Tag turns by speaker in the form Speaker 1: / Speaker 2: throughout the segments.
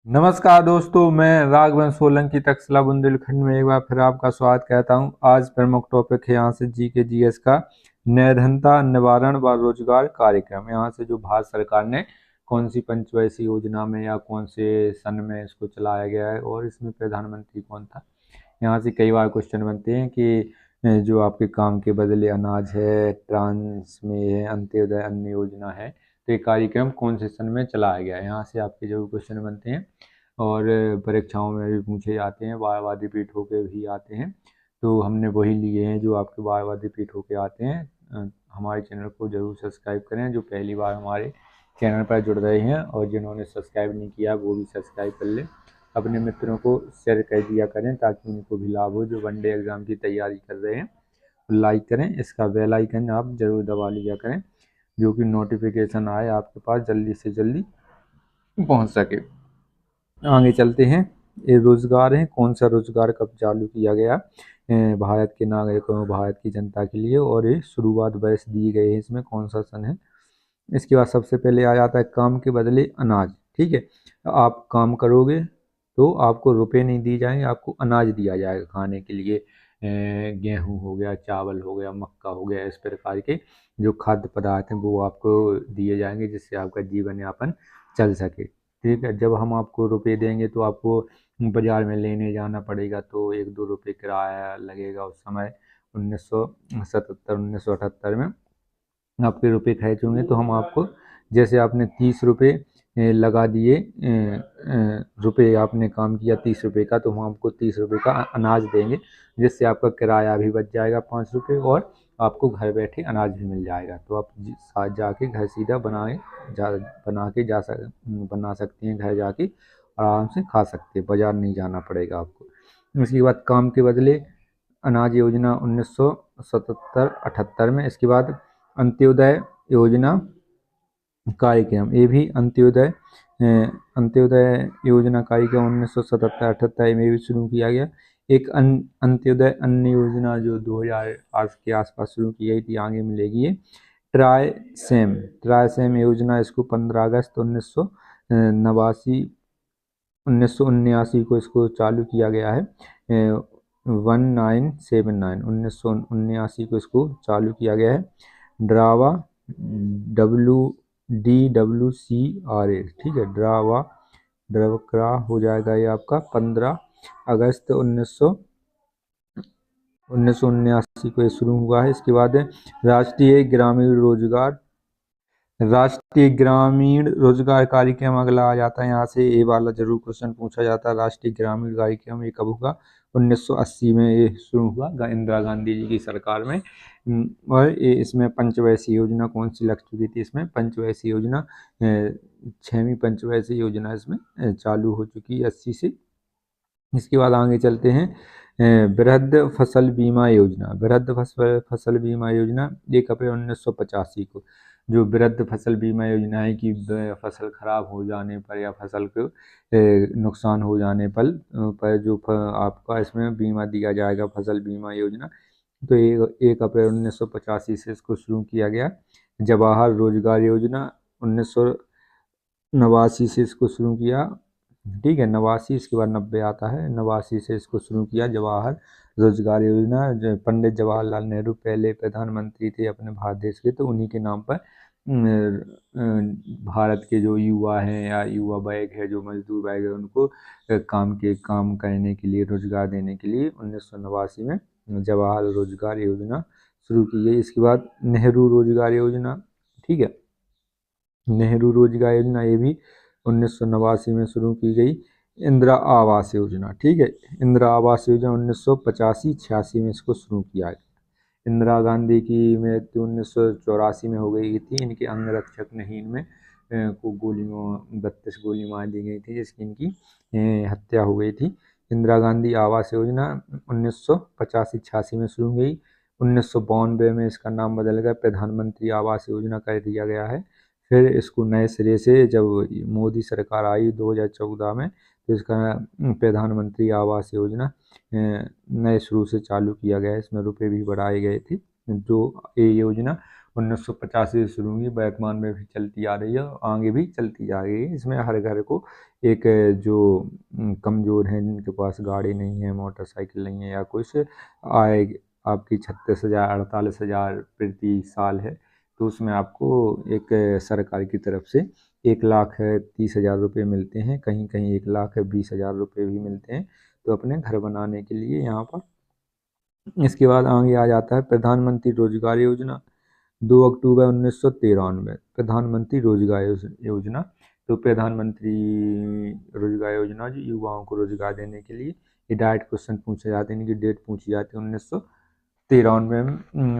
Speaker 1: नमस्कार दोस्तों, मैं राघवन सोलंकी तक्षशिला बुंदेलखंड में एक बार फिर आपका स्वागत कहता हूं। आज प्रमुख टॉपिक है यहाँ से जीके जीएस का निर्धनता निवारण व रोजगार कार्यक्रम। यहाँ से जो भारत सरकार ने कौन सी पंचवर्षीय योजना में या कौन से सन में इसको चलाया गया है और इसमें प्रधानमंत्री कौन था। यहाँ से कई बार क्वेश्चन बनते हैं कि जो आपके काम के बदले अनाज है, ट्रांस में है, अंत्योदय अन्न योजना है, तो ये कार्यक्रम कौन से सन में चलाया गया है। यहाँ से आपके जो क्वेश्चन बनते हैं और परीक्षाओं में भी पूछे जाते हैं, वारवादी पीठों के भी आते हैं, तो हमने वही लिए हैं जो आपके वारवादी पीठों के आते हैं। हमारे चैनल को जरूर सब्सक्राइब करें। जो पहली बार हमारे चैनल पर जुड़ रहे हैं और जिन्होंने सब्सक्राइब नहीं किया वो भी सब्सक्राइब कर लें। अपने मित्रों को शेयर कर दिया करें ताकि उनको भी लाभ हो जो वनडे एग्ज़ाम की तैयारी कर रहे हैं। लाइक करें, इसका बेल आइकन आप जरूर दबा लिया करें जो कि नोटिफिकेशन आए आपके पास जल्दी से जल्दी पहुंच सके। आगे चलते हैं। ये रोजगार है, कौन सा रोजगार कब चालू किया गया भारत के नागरिकों, भारत की जनता के लिए, और ये शुरुआत वर्ष दिए गए हैं, इसमें कौन सा सन है। इसके बाद सबसे पहले आ जाता है काम के बदले अनाज। ठीक है, आप काम करोगे तो आपको रुपए नहीं दिए जाएंगे, आपको अनाज दिया जाएगा खाने के लिए। गेहूं हो गया, चावल हो गया, मक्का हो गया, इस प्रकार के जो खाद्य पदार्थ हैं वो आपको दिए जाएंगे जिससे आपका जीवन यापन चल सके। ठीक है, जब हम आपको रुपए देंगे तो आपको बाजार में लेने जाना पड़ेगा, तो 1-2 रुपये किराया लगेगा। उस समय 1977-1978 में आपके रुपए खर्च होंगे तो हम आपको, जैसे आपने 30 रुपये लगा दिए, रुपए आपने काम किया 30 रुपये का, तो हम आपको 30 रुपये का अनाज देंगे जिससे आपका किराया भी बच जाएगा 5 रुपये और आपको घर बैठे अनाज भी मिल जाएगा। तो आप साथ जाके घर सीधा बना सकते हैं, घर जाके आराम से खा सकते हैं, बाजार नहीं जाना पड़ेगा आपको। इसके बाद काम के बदले अनाज योजना 1977-78 में। इसके बाद अंत्योदय योजना कार्यक्रम, ये भी अंत्योदय योजना कार्यक्रम 1977-78 में भी शुरू किया गया। एक अंत्योदय अन्न योजना जो 2008 के आसपास शुरू की गई थी, आगे मिलेगी ये ट्रायसेम योजना। इसको 15 अगस्त 1979 को इसको चालू किया गया है। 1979 को इसको चालू किया गया है। ड्रावा DWCRA, ठीक है, ड्रावक्रा हो जाएगा ये आपका 15 अगस्त 1979 को ये शुरू हुआ है। इसके बाद राष्ट्रीय ग्रामीण रोजगार कार्यक्रम अगला आ जाता है। यहाँ से ये वाला जरूर क्वेश्चन पूछा जाता है। राष्ट्रीय ग्रामीण कार्यक्रम ये कब हुआ? 1980 में ये शुरू हुआ इंदिरा गांधी जी की सरकार में। और ये इसमें पंचवर्षीय योजना कौन सी लग चुकी थी? इसमें पंचवर्षीय योजना 6वीं पंचवर्षीय योजना इसमें चालू हो चुकी है 80 से। इसके बाद आगे चलते हैं। वृहद फसल बीमा योजना 1 अप्रैल 1985 को, जो वृहद फसल बीमा योजना है कि फसल खराब हो जाने पर या फसल को नुकसान हो जाने पर जो आपका इसमें बीमा दिया जाएगा, फसल बीमा योजना। तो 1 अप्रैल 1985 से इसको शुरू किया गया। जवाहर रोजगार योजना 1989 से इसको शुरू किया। ठीक है, 89, इसके बाद 90 आता है। 89 से इसको शुरू किया जवाहर रोजगार योजना। पंडित जवाहरलाल नेहरू पहले प्रधानमंत्री थे अपने भारत देश के, तो उन्हीं के नाम पर भारत के जो युवा हैं या युवा वर्ग है, जो मजदूर वर्ग है, उनको काम करने के लिए, रोजगार देने के लिए 1989 में जवाहर रोजगार योजना शुरू की गई। इसके बाद नेहरू रोजगार योजना, ठीक है, नेहरू रोजगार योजना ये भी 1989 में शुरू की गई। इंदिरा आवास योजना, ठीक है, इंदिरा आवास योजना 1985-86 में इसको शुरू किया गया। इंदिरा गांधी की मृत्यु 1984 में हो गई थी। इनके अंगरक्षक नहीं, इनमें को 32 गोली मार दी गई थी जिसकी इनकी हत्या हो गई थी। इंदिरा गांधी आवास योजना 1985-86 में शुरू हुई। 1992 में इसका नाम बदल कर प्रधानमंत्री आवास योजना कर दिया गया है। फिर इसको नए सिरे से जब मोदी सरकार आई 2014 में, तो इसका प्रधानमंत्री आवास योजना नए शुरू से चालू किया गया है। इसमें रुपए भी बढ़ाए गए थे। जो ये योजना 1950 से शुरू हुई, वर्तमान में भी चलती आ रही है और आगे भी चलती जा रही है। इसमें हर घर को एक जो कमज़ोर हैं, जिनके पास गाड़ी नहीं है, मोटरसाइकिल नहीं है या कुछ आय आपकी 36,000 48,000 प्रति साल है, तो उसमें आपको एक सरकार की तरफ से 1,30,000 रुपये मिलते हैं, कहीं कहीं 1,20,000 रुपये भी मिलते हैं, तो अपने घर बनाने के लिए यहाँ पर। इसके बाद आगे आ जाता है प्रधानमंत्री रोजगार योजना, 2 अक्टूबर 1993। प्रधानमंत्री रोजगार योजना, तो प्रधानमंत्री रोजगार योजना जो युवाओं को रोजगार देने के लिए, ये डायरेक्ट क्वेश्चन पूछे जाते हैं, इनकी डेट पूछी जाती है। 1993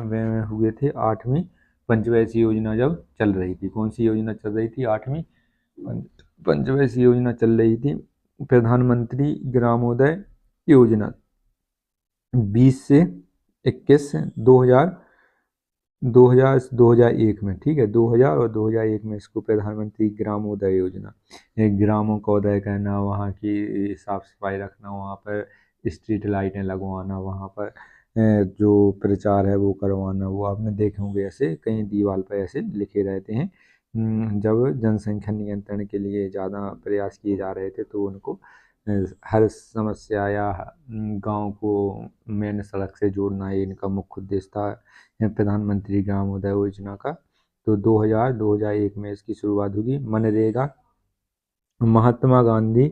Speaker 1: में हुए थे। 8वीं पंचवैसी योजना जब चल रही थी, कौन सी योजना चल रही थी? 8वीं पंचवैसी योजना चल रही थी। प्रधानमंत्री ग्रामोदय योजना 20 से 21 2001 में, ठीक है, 2000 और 2001 में इसको प्रधानमंत्री ग्रामोदय योजना, ग्रामों का उदय करना, वहाँ की साफ सफाई रखना, वहाँ पर स्ट्रीट लाइटें लगवाना, वहाँ पर जो प्रचार है वो करवाना। वो आपने देखे होंगे, ऐसे कहीं दीवार पर ऐसे लिखे रहते हैं। जब जनसंख्या नियंत्रण के लिए ज़्यादा प्रयास किए जा रहे थे, तो उनको हर समस्या या गांव को मेन सड़क से जोड़ना, ये इनका मुख्य उद्देश्य था प्रधानमंत्री ग्रामोदय योजना का। तो 2001 में इसकी शुरुआत होगी। मनरेगा, महात्मा गांधी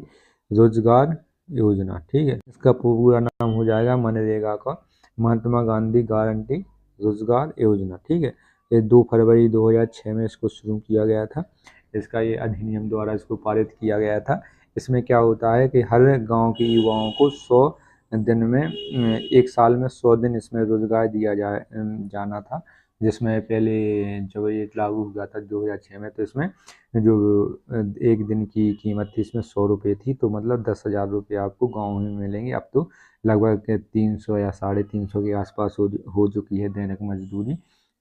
Speaker 1: रोजगार योजना, ठीक है, इसका पूरा नाम हो जाएगा मनरेगा का महात्मा गांधी गारंटी रोजगार योजना, ठीक है। ये 2 फरवरी 2006 में इसको शुरू किया गया था। इसका ये अधिनियम द्वारा इसको पारित किया गया था। इसमें क्या होता है कि हर गांव के युवाओं को 100 दिन में, एक साल में 100 दिन इसमें रोजगार दिया जाना था। जिसमें पहले जब ये लागू हुआ था 2006 में, तो इसमें जो एक दिन की कीमत थी इसमें 100 रुपये थी, तो मतलब 10,000 रुपये आपको गाँव में मिलेंगे। अब तो लगभग 300 या 350 के आसपास हो चुकी है दैनिक मजदूरी,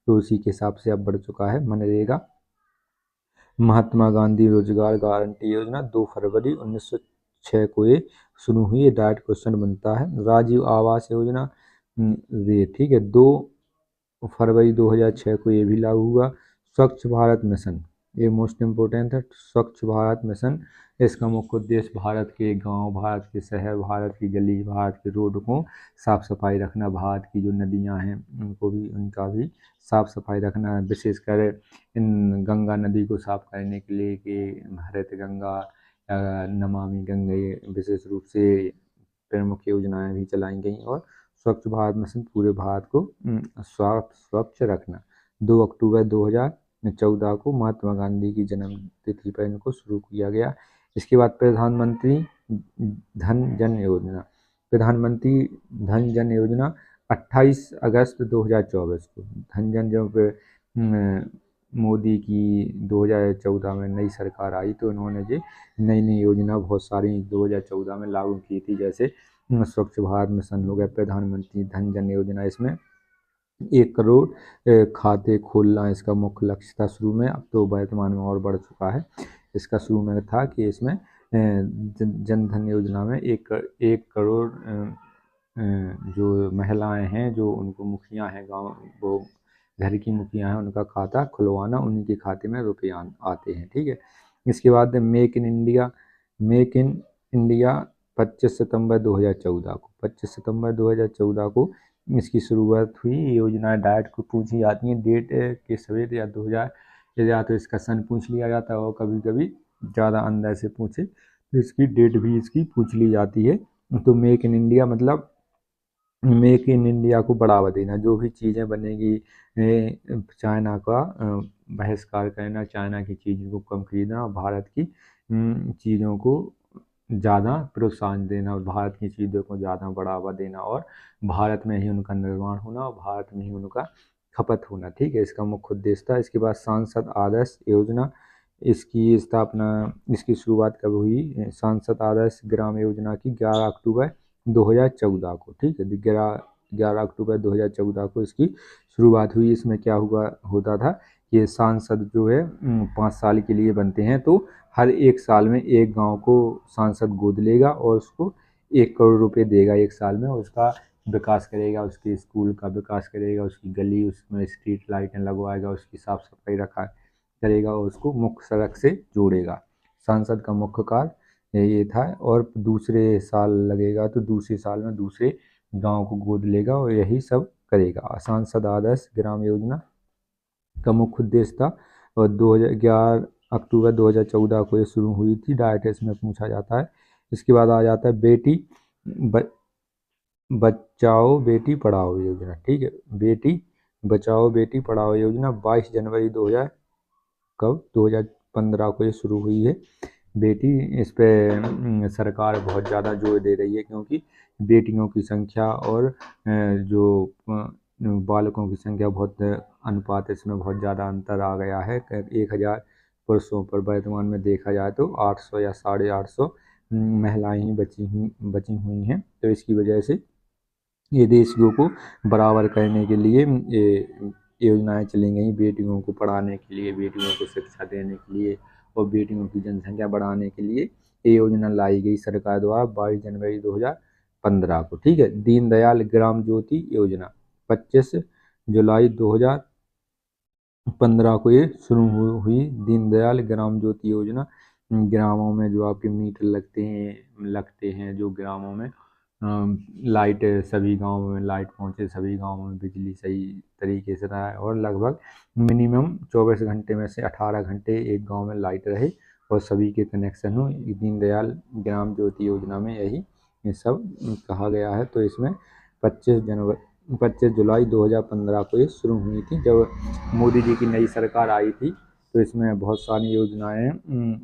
Speaker 1: तो उसी के हिसाब से अब बढ़ चुका है। मनरेगा महात्मा गांधी रोजगार गारंटी योजना 2 फरवरी 1906 को ये शुरू हुई है। डायरेक्ट क्वेश्चन बनता है। राजीव आवास योजना, ये ठीक है, 2 फरवरी 2006 को ये भी लागू हुआ। स्वच्छ भारत मिशन, ये मोस्ट इम्पोर्टेंट है। स्वच्छ भारत मिशन, इसका मुख्य उद्देश्य भारत के गांव, भारत के शहर, भारत की गली, भारत के रोड को साफ सफाई रखना, भारत की जो नदियां हैं उनको भी, उनका भी साफ सफाई रखना है। विशेषकर इन गंगा नदी को साफ करने के लिए कि हरित गंगा, नमामि गंगे, विशेष रूप से प्रमुख योजनाएं भी चलाई गई। और स्वच्छ भारत मिशन, पूरे भारत को स्वच्छ रखना। 2 अक्टूबर 2014 को महात्मा गांधी की जन्म तिथि पर इनको शुरू किया गया। इसके बाद प्रधानमंत्री धन जन योजना, प्रधानमंत्री धन जन योजना 28 अगस्त 2024 को। धन जन, जब मोदी की 2014 में नई सरकार आई, तो उन्होंने जो नई नई योजना बहुत सारी 2014 में लागू की थी, जैसे स्वच्छ भारत मिशन हो गया, प्रधानमंत्री धन जन योजना, इसमें 1 करोड़ खाते खोलना इसका मुख्य लक्ष्य था शुरू में। अब तो वर्तमान में और बढ़ चुका है। इसका शुरू में था कि इसमें जन धन योजना में 1 करोड़ जो महिलाएं हैं, जो उनको मुखिया हैं गांव, वो घर की मुखिया हैं, उनका खाता खुलवाना, उनके खाते में रुपये आते हैं, ठीक है। इसके बाद मेक इन इंडिया, 25 सितंबर 2014 को, 25 सितंबर 2014 को इसकी शुरुआत हुई। योजना डायरेक्ट को पूछी जाती है डेट के सवेरे, या 2000, या तो इसका सन पूछ लिया जाता है, और कभी कभी ज़्यादा अंदर से पूछे तो इसकी डेट भी इसकी पूछ ली जाती है। तो मेक इन इंडिया मतलब मेक इन इंडिया को बढ़ावा देना, जो भी चीज़ें बनेगी चाइना का बहिष्कार करना, चाइना की चीज़ों को कम खरीदना, भारत की चीज़ों को ज़्यादा प्रोत्साहन देना, भारत की चीज़ों को ज़्यादा बढ़ावा देना, और भारत में ही उनका निर्माण होना, और भारत में ही उनका खपत होना, ठीक है, इसका मुख्य उद्देश्य था। इसके बाद सांसद आदर्श योजना, इसकी स्थापना, इसकी शुरुआत कब हुई? सांसद आदर्श ग्राम योजना की 11 अक्टूबर 2014 को, ठीक है, 11 अक्टूबर 2014 को इसकी शुरुआत हुई। इसमें क्या होता था, ये सांसद जो है 5 साल के लिए बनते हैं, तो हर 1 साल में एक गांव को सांसद गोद लेगा और उसको 1 करोड़ रुपए देगा 1 साल में, और उसका विकास करेगा, उसके स्कूल का विकास करेगा, उसकी गली उसमें स्ट्रीट लाइटें लगवाएगा, उसकी साफ सफाई रखा करेगा और उसको मुख्य सड़क से जोड़ेगा। सांसद का मुख्य कार्य ये था। और दूसरे साल लगेगा तो दूसरे साल में दूसरे गांव को गोद लेगा और यही सब करेगा। सांसद आदर्श ग्राम योजना का मुख्य उद्देश्य था और 2011 अक्टूबर 2014 को ये शुरू हुई थी। डायरेक्ट इसमें पूछा जाता है। इसके बाद आ जाता है बेटी बचाओ बेटी पढ़ाओ योजना। ठीक है, बेटी बचाओ बेटी पढ़ाओ योजना 22 जनवरी 2000 कब 2015 को ये शुरू हुई है। बेटी इस पे सरकार बहुत ज़्यादा जोर दे रही है, क्योंकि बेटियों की संख्या और जो बालकों की संख्या बहुत अनुपात इसमें बहुत ज़्यादा अंतर आ गया है। 1000 पुरुषों पर वर्तमान में देखा जाए तो 800 या 850 महिलाएं ही बची हुई हैं। तो इसकी वजह से ये देशों को बराबर करने के लिए ये योजनाएं चली गई, बेटियों को पढ़ाने के लिए, बेटियों को शिक्षा देने के लिए और बेटियों की जनसंख्या बढ़ाने के लिए ये योजना लाई गई सरकार द्वारा 22 जनवरी 2015 को। ठीक है, दीनदयाल ग्राम ज्योति योजना 25 जुलाई 2015 को ये शुरू हुई। दीनदयाल ग्राम ज्योति योजना ग्रामों में जो आपके मीटर लगते हैं जो ग्रामों में लाइट सभी गांवों में लाइट पहुंचे, सभी गांवों में बिजली सही तरीके से रहा है और लगभग मिनिमम 24 घंटे में से 18 घंटे एक गांव में लाइट रहे और सभी के कनेक्शन हो। दीनदयाल ग्राम ज्योति योजना में यही ये सब कहा गया है। तो इसमें 25 जुलाई 2015 को ये शुरू हुई थी। जब मोदी जी की नई सरकार आई थी तो इसमें बहुत सारी योजनाएं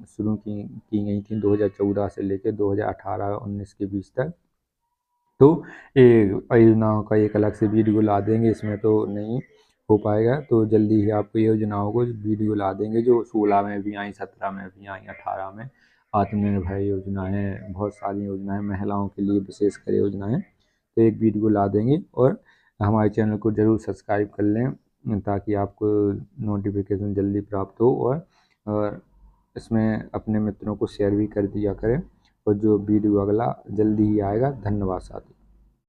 Speaker 1: शुरू की गई थी 2014 से लेकर 2018-19 के बीच तक। तो ये योजनाओं का एक अलग से वीडियो ला देंगे, इसमें तो नहीं हो पाएगा। तो जल्दी ही आपको योजनाओं को वीडियो ला देंगे जो 16 में भी आई, 17 में भी आई, 18 में आत्मनिर्भर योजना है, बहुत सारी योजनाएं महिलाओं के लिए विशेषकर योजनाएं। तो एक वीडियो ला देंगे और हमारे चैनल को ज़रूर सब्सक्राइब कर लें ताकि आपको नोटिफिकेशन जल्दी प्राप्त हो। और इसमें अपने मित्रों को शेयर भी कर दिया करें और जो वीडियो अगला जल्दी ही आएगा। धन्यवाद साथियों।